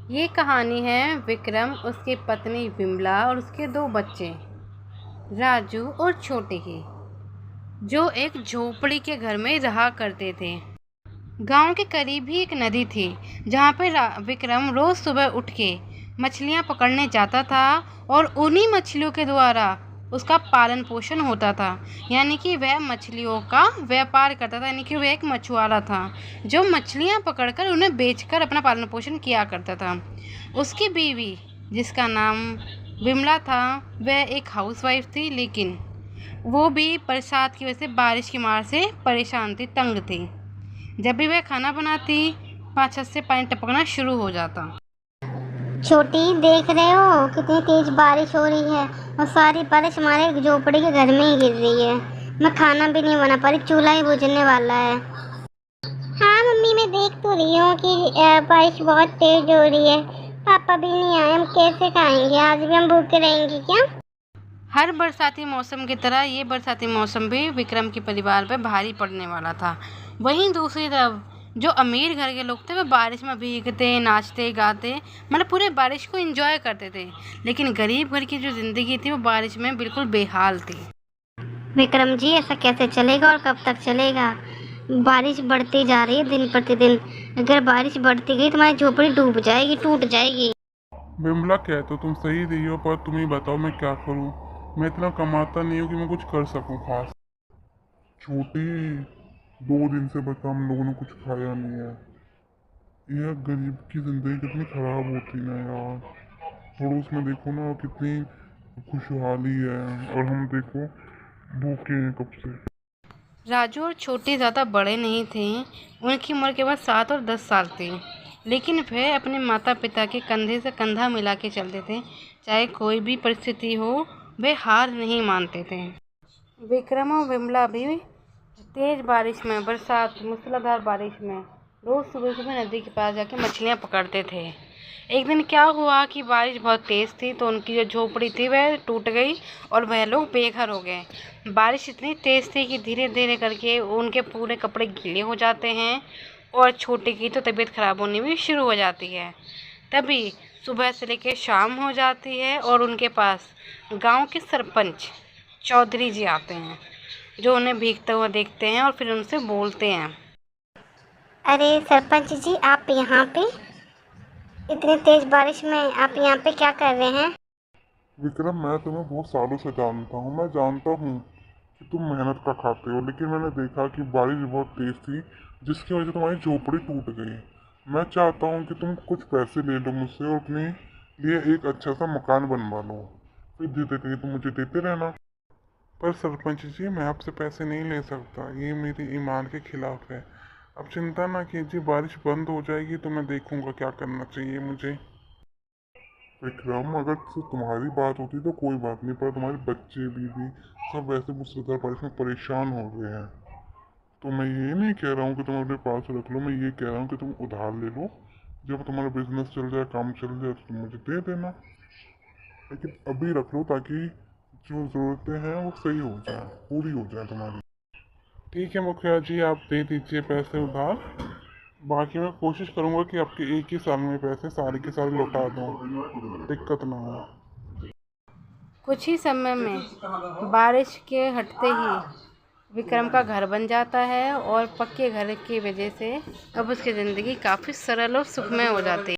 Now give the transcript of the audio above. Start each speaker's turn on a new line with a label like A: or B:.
A: ये कहानी है विक्रम, उसकी पत्नी विमला और उसके 2 बच्चे राजू और छोटे की, जो एक झोपड़ी के घर में रहा करते थे। गांव के करीब ही एक नदी थी, जहां पर विक्रम रोज सुबह उठ के मछलियां पकड़ने जाता था और उन्हीं मछलियों के द्वारा उसका पालन पोषण होता था। यानी कि वह मछलियों का व्यापार करता था, यानी कि वह एक मछुआरा था जो मछलियां पकड़कर उन्हें बेचकर अपना पालन पोषण किया करता था। उसकी बीवी, जिसका नाम विमला था, वह एक हाउसवाइफ थी, लेकिन वो भी बरसात की वजह से, बारिश की मार से परेशान थी, तंग थी। जब भी वह खाना बनाती, 5 छत से पानी टपकना शुरू हो जाता।
B: छोटी, देख रहे हो कितनी तेज बारिश हो रही है और सारी बारिश हमारे झोपड़ी के घर में ही गिर रही है। मैं खाना भी नहीं बना पा रही, चूल्हा ही बुझने वाला है। हाँ मम्मी, मैं देख तो रही हूँ कि बारिश बहुत तेज हो रही है। पापा भी नहीं आए, हम कैसे खाएंगे? आज भी हम भूखे रहेंगे क्या?
A: हर बरसाती मौसम की तरह ये बरसाती मौसम भी विक्रम के परिवार पर भारी पड़ने वाला था। वहीं दूसरी तरफ जो अमीर घर के लोग थे, वह बारिश में भीगते, नाचते, गाते, मतलब पूरे बारिश को एंजॉय करते थे। लेकिन गरीब घर की जो ज़िंदगी थी, वो बारिश में बिल्कुल बेहाल थी।
B: विक्रम जी, ऐसा कैसे चलेगा और कब तक चलेगा? बारिश बढ़ती जा रही है दिन प्रतिदिन। अगर बारिश बढ़ती गई तो हमारी झोपड़ी डूब जाएगी, टूट जाएगी।
C: विमला, कह तो तुम सही रही हो, पर तुम ही बताओ मैं क्या करूं। मैं इतना कमाता नहीं हूं कि मैं कुछ कर सकूं खास। छोटी, 2 दिन से बता हम लोगों ने कुछ खाया नहीं है। यह गरीब की जिंदगी कितनी खराब होती ना यार। पड़ोस में देखो ना कितनी खुशहाली है, और हम देखो भूखे हैं कब से।
A: राजू और छोटे ज़्यादा बड़े नहीं थे, उनकी उम्र केवल 7 और 10 साल थी, लेकिन वह अपने माता पिता के कंधे से कंधा मिला के चलते थे। चाहे कोई भी परिस्थिति हो, वे हार नहीं मानते थे। विक्रम और विमला भी तेज बारिश में, बरसात, मूसलाधार बारिश में रोज सुबह सुबह नदी के पास जाके मछलियां पकड़ते थे। एक दिन क्या हुआ कि बारिश बहुत तेज थी, तो उनकी जो झोपड़ी थी वह टूट गई और वह लोग बेघर हो गए। बारिश इतनी तेज थी कि धीरे धीरे करके उनके पूरे कपड़े गीले हो जाते हैं और छोटे की तो तबीयत खराब होनी भी शुरू हो जाती है। तभी सुबह से लेकर शाम हो जाती है और उनके पास गांव के सरपंच चौधरी जी आते हैं, जो उन्हें भीगता हुआ देखते हैं और फिर उनसे बोलते हैं।
B: अरे सरपंच जी, आप यहाँ पे इतनी तेज बारिश में आप यहाँ पे क्या कर रहे हैं?
C: विक्रम, मैं तुम्हें बहुत सालों से जानता हूँ। मैं जानता हूँ कि तुम मेहनत का खाते हो, लेकिन मैंने देखा कि बारिश बहुत तेज थी, जिसकी वजह से तुम्हारी झोपड़ी टूट गई। मैं चाहता हूँ कि तुम कुछ पैसे ले लो मुझसे और अपने लिए एक अच्छा सा मकान बनवा लो। फिर धीरे धीरे तुम मुझे देते रहना। पर सरपंच जी, मैं आपसे पैसे नहीं ले सकता, ये मेरी ईमान के खिलाफ है। अब चिंता ना कीजिए, बारिश बंद हो जाएगी तो मैं देखूंगा क्या करना चाहिए मुझे। विक्रम, अगर सिर्फ तुम्हारी बात होती तो कोई बात नहीं, पर तुम्हारे बच्चे बीवी सब वैसे मूसलाधार बारिश में परेशान हो गए हैं। तो मैं ये नहीं कह रहा हूँ कि तुम अपने पास रख लो, मैं ये कह रहा हूँ कि तुम उधार ले लो। जब तुम्हारा बिजनेस चल जाए, काम चल जाए, तो तुम मुझे दे देना। लेकिन अभी रख लो, ताकि जो ज़रूरतें हैं वो सही हो जाए, पूरी हो जाए तुम्हारी। ठीक है मुखिया जी, आप दे दीजिए पैसे उधार। बाकी मैं कोशिश करूंगा कि आपके एक ही साल में पैसे सारे के सारे लौटा दूं, दिक्कत ना हो।
A: कुछ ही समय में बारिश के हटते ही विक्रम का घर बन जाता है और पक्के घर की वजह से अब उसकी ज़िंदगी काफ़ी सरल और सुखमय हो जाती है।